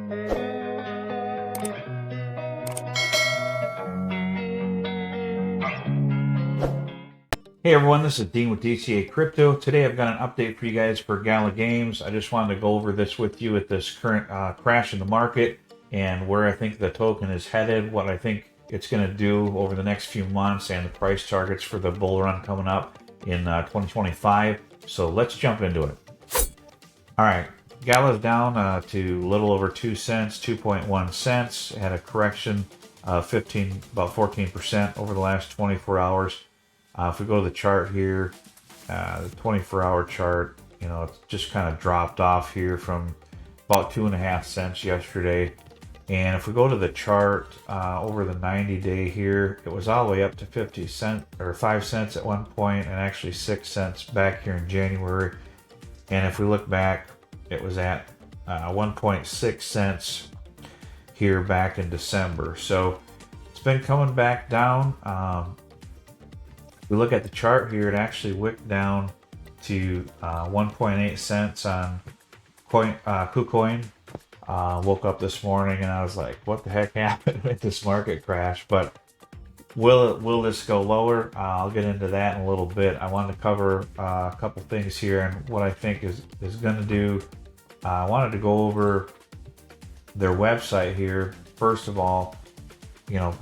Hey everyone, this is Dean with DCA Crypto. Today I've got an update for you guys for GALA Games. I just wanted to go over this with you at this current crash in the market and where I think the token is headed, what I think it's going to do over the next few months, and the price targets for the bull run coming up in 2025. So let's jump into it. All right, GALA's down to a little over 2 cents, 2.1 cents. Had a correction of about 14% over the last 24 hours. If we go to the chart here, the 24-hour chart, you know, it's just kind of dropped off here from about 2.5 cents yesterday. And if we go to the chart over the 90-day here, it was all the way up to 50 cents or 5 cents at one point, and actually 6 cents back here in January. And if we look back, it was at 1.6 cents here back in December. So it's been coming back down. If we look at the chart here, it actually wicked down to 1.8 cents on KuCoin. Woke up this morning and I was like, what the heck happened with this market crash? But will this go lower? I'll get into that in a little bit. I wanted to cover a couple things here and what I think is going to do. I wanted to go over their website here. First of all, you know,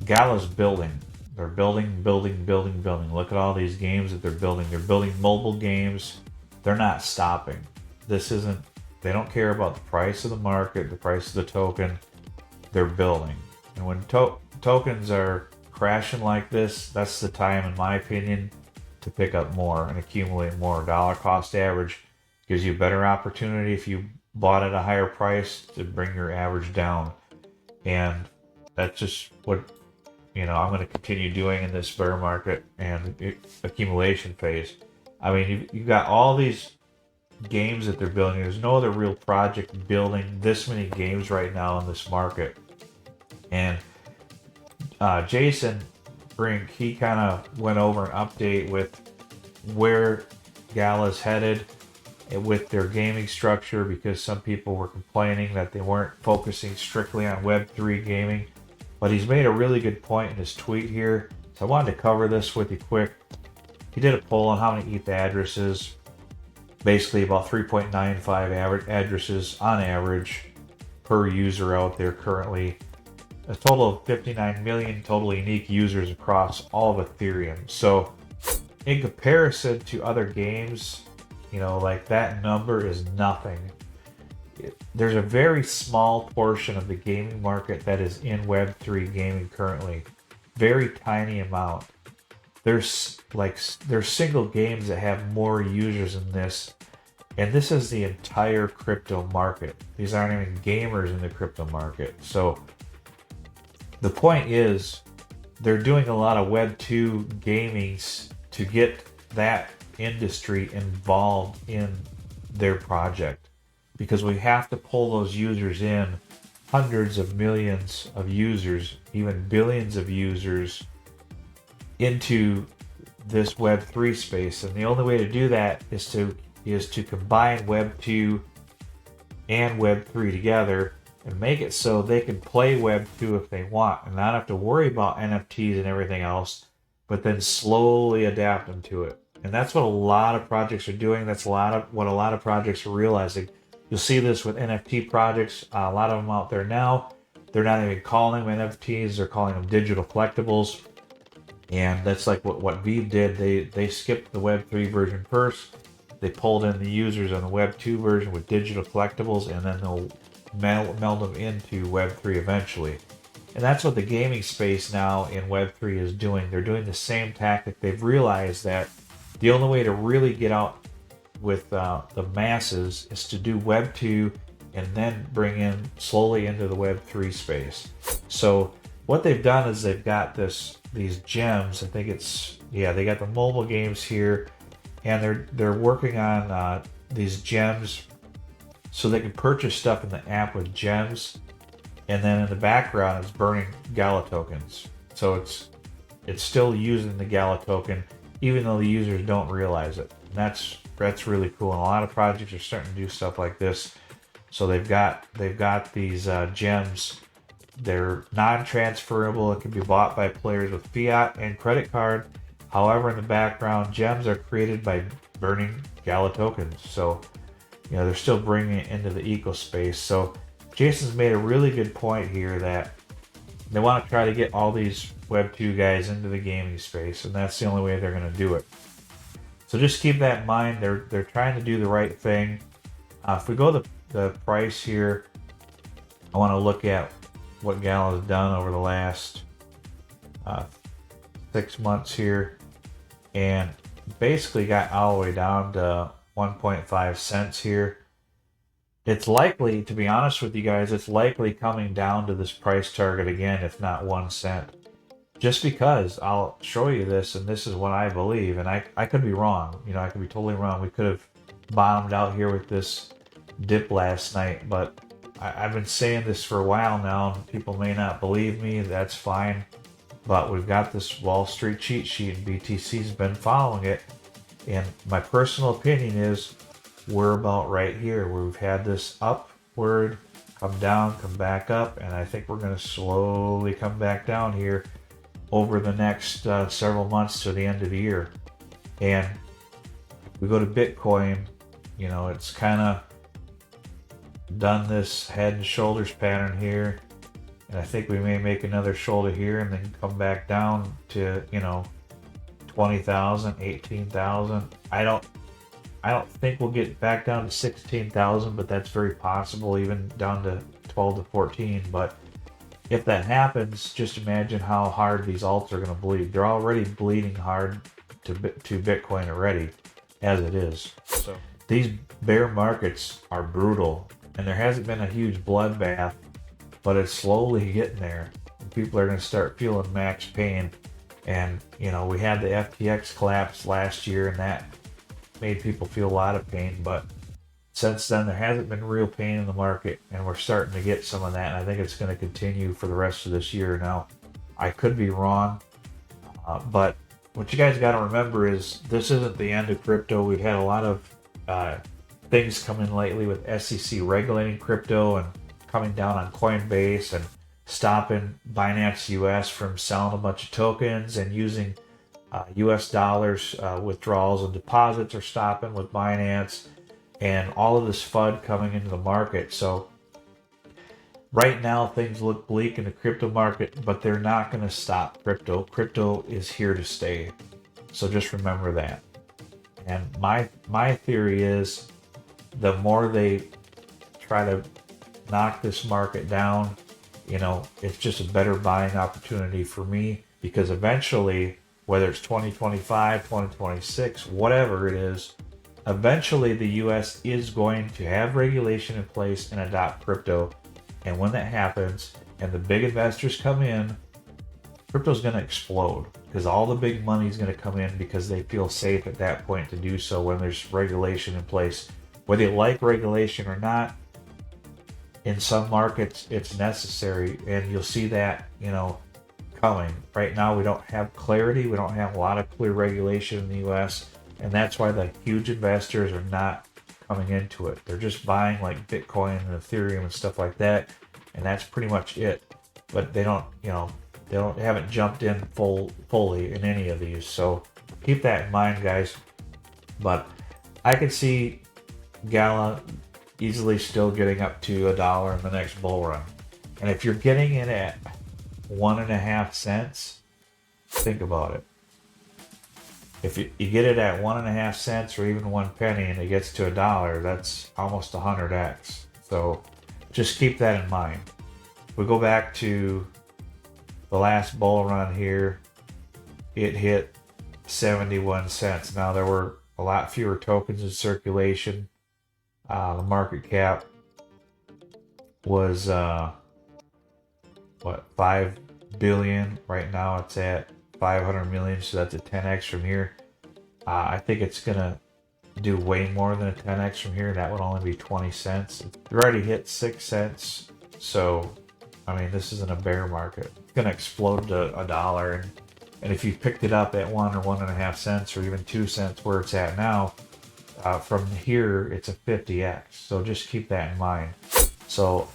GALA's building. They're building. Look at all these games that they're building. They're building mobile games. They're not stopping. They don't care about the price of the market, the price of the token. They're building. And when tokens are crashing like this, that's the time, in my opinion, to pick up more and accumulate more. Dollar cost average gives you a better opportunity if you bought at a higher price to bring your average down. And that's just what, you know, I'm going to continue doing in this bear market and accumulation phase. I mean, you've got all these games that they're building. There's no other real project building this many games right now in this market. And Jason Brink, he kind of went over an update with where GALA's headed with their gaming structure, because some people were complaining that they weren't focusing strictly on Web3 gaming. But he's made a really good point in his tweet here, so I wanted to cover this with you quick. He did a poll on how many ETH addresses, basically about 3.95 addresses on average per user out there currently. A total of 59 million total unique users across all of Ethereum. So in comparison to other games, you know, like that number is nothing. There's a very small portion of the gaming market that is in Web3 gaming currently. Very tiny amount. There's single games that have more users than this, and this is the entire crypto market. These aren't even gamers in the crypto market. So the point is, they're doing a lot of Web2 gamings to get that industry involved in their project. Because we have to pull those users in, hundreds of millions of users, even billions of users, into this Web3 space. And the only way to do that is to combine Web2 and Web3 together and make it so they can play Web2 if they want and not have to worry about NFTs and everything else, but then slowly adapt them to it. And that's what a lot of projects are doing. That's what a lot of projects are realizing. You'll see this with NFT projects. A lot of them out there now, they're not even calling them NFTs. They're calling them digital collectibles. And that's like what Vive did. They skipped the Web3 version first. They pulled in the users on the Web2 version with digital collectibles, and then they'll meld them into Web3 eventually. And that's what the gaming space now in Web3 is doing. They're doing the same tactic. They've realized that the only way to really get out with the masses is to do Web 2 and then bring in slowly into the Web 3 space. So what they've done is they've got these gems. I think they got the mobile games here, and they're working on these gems so they can purchase stuff in the app with gems, and then in the background it's burning GALA tokens. So it's still using the GALA token even though the users don't realize it. And that's really cool. And a lot of projects are starting to do stuff like this. So they've got these gems. They're non-transferable. It can be bought by players with fiat and credit card. However, in the background, gems are created by burning Gala tokens. So, they're still bringing it into the eco space. So Jason's made a really good point here that they want to try to get all these Web 2 guys into the gaming space, and that's the only way they're going to do it. So just keep that in mind. They're trying to do the right thing. If we go to the price here, I want to look at what Gala has done over the last 6 months here, and basically got all the way down to 1.5 cents here. It's likely, to be honest with you guys, it's likely coming down to this price target again, if not 1 cent. Just because I'll show you this, and this is what I believe, and I could be wrong. I could be totally wrong. We could have bottomed out here with this dip last night, but I've been saying this for a while now, and people may not believe me. That's fine. But we've got this Wall Street cheat sheet, and BTC's been following it. And my personal opinion is we're about right here, where we've had this upward, come down, come back up, and I think we're going to slowly come back down here over the next several months to the end of the year. And if we go to Bitcoin, it's kind of done this head and shoulders pattern here, and I think we may make another shoulder here and then come back down to 20,000, 18,000. I don't think we'll get back down to 16,000, but that's very possible, even down to 12 to 14. But if that happens, just imagine how hard these alts are going to bleed. They're already bleeding hard to Bitcoin already, as it is. So these bear markets are brutal, and there hasn't been a huge bloodbath, but it's slowly getting there. People are going to start feeling max pain. And, we had the FTX collapse last year, and that made people feel a lot of pain. But since then, there hasn't been real pain in the market, and we're starting to get some of that. And I think it's going to continue for the rest of this year. Now, I could be wrong, but what you guys got to remember is this isn't the end of crypto. We've had a lot of things come in lately with SEC regulating crypto and coming down on Coinbase and stopping Binance US from selling a bunch of tokens and using US dollars. Withdrawals and deposits are stopping with Binance, and all of this FUD coming into the market. So right now things look bleak in the crypto market, but they're not going to stop crypto. Crypto is here to stay. So just remember that. And my theory is the more they try to knock this market down, it's just a better buying opportunity for me, because eventually, whether it's 2025, 2026, whatever it is, eventually the US is going to have regulation in place and adopt crypto. And when that happens and the big investors come in, crypto's going to explode, because all the big money is going to come in because they feel safe at that point to do so when there's regulation in place. Whether you like regulation or not, in some markets it's necessary, and you'll see that coming. Right now we don't have clarity. We don't have a lot of clear regulation in the US, and that's why the huge investors are not coming into it. They're just buying like Bitcoin and Ethereum and stuff like that, and that's pretty much it. But they don't haven't jumped in fully in any of these. So keep that in mind, guys. But I could see Gala easily still getting up to $1 in the next bull run. And if you're getting in at 1.5 cents, think about it. If you get it at 1.5 cents or even 1 penny and it gets to $1, that's almost 100x. So just keep that in mind. If we go back to the last bull run here, it hit 71 cents. Now there were a lot fewer tokens in circulation. The market cap was 5 billion. Right now it's at 500 million, so that's a 10x from here. I think it's gonna do way more than a 10x from here. That would only be 20 cents. It already hit 6 cents, so this isn't a bear market. It's gonna explode to $1, and if you picked it up at 1 or 1.5 cents or even 2 cents where it's at now, from here it's a 50x. So just keep that in mind. So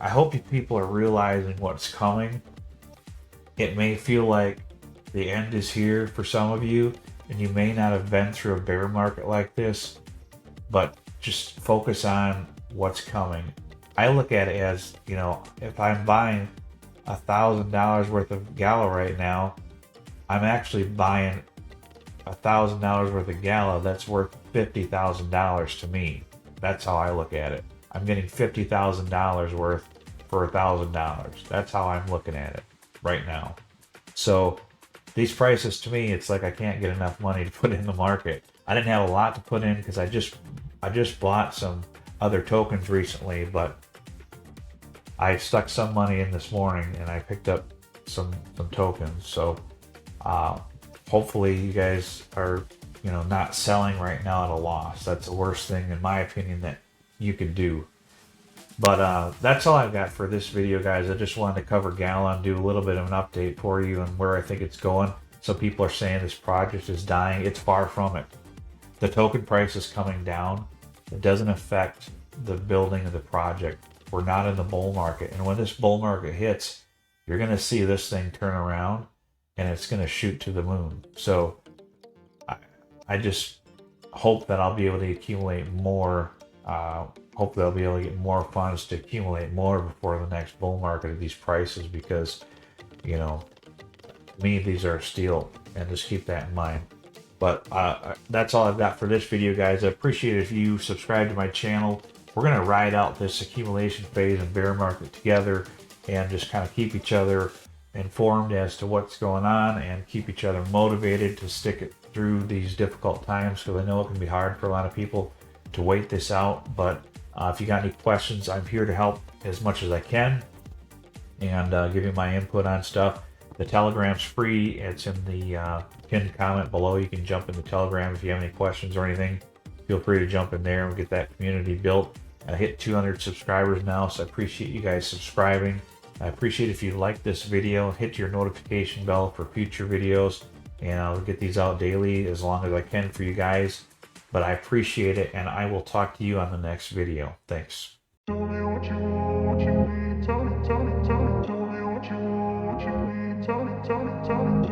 I hope you people are realizing what's coming. It may feel like the end is here for some of you, and you may not have been through a bear market like this, but just focus on what's coming. I look at it as, you know, if I'm buying $1,000 worth of GALA right now, I'm actually buying $1,000 worth of GALA that's worth $50,000 to me. That's how I look at it. I'm getting $50,000 worth for $1,000. That's how I'm looking at it right now. So these prices, to me, it's like I can't get enough money to put in the market. I didn't have a lot to put in because I just bought some other tokens recently, but I stuck some money in this morning and I picked up some tokens. So hopefully you guys are, you know, not selling right now at a loss. That's the worst thing, in my opinion, that you could do. But that's all I've got for this video, guys. I just wanted to cover GALA and do a little bit of an update for you and where I think it's going. Some people are saying this project is dying. It's far from it. The token price is coming down. It doesn't affect the building of the project. We're not in the bull market. And when this bull market hits, you're going to see this thing turn around and it's going to shoot to the moon. So I just hope that I'll be able to accumulate more. Hopefully I'll be able to get more funds to accumulate more before the next bull market at these prices, because, you know, to me, these are a steal, and just keep that in mind. But that's all I've got for this video, guys. I appreciate it if you subscribe to my channel. We're going to ride out this accumulation phase and bear market together and just kind of keep each other informed as to what's going on and keep each other motivated to stick it through these difficult times, because I know it can be hard for a lot of people to wait this out. But if you got any questions, I'm here to help as much as I can and give you my input on stuff. The Telegram's free. It's in the pinned comment below. You can jump in the Telegram if you have any questions or anything. Feel free to jump in there and get that community built. I hit 200 subscribers now, so I appreciate you guys subscribing. I appreciate if you like this video, hit your notification bell for future videos, and I'll get these out daily as long as I can for you guys. But I appreciate it, and I will talk to you on the next video. Thanks. Tell me what you want, what you need. Tell me, tell me, tell me. Tell me what you want, what you need. Tell me, tell me, tell me.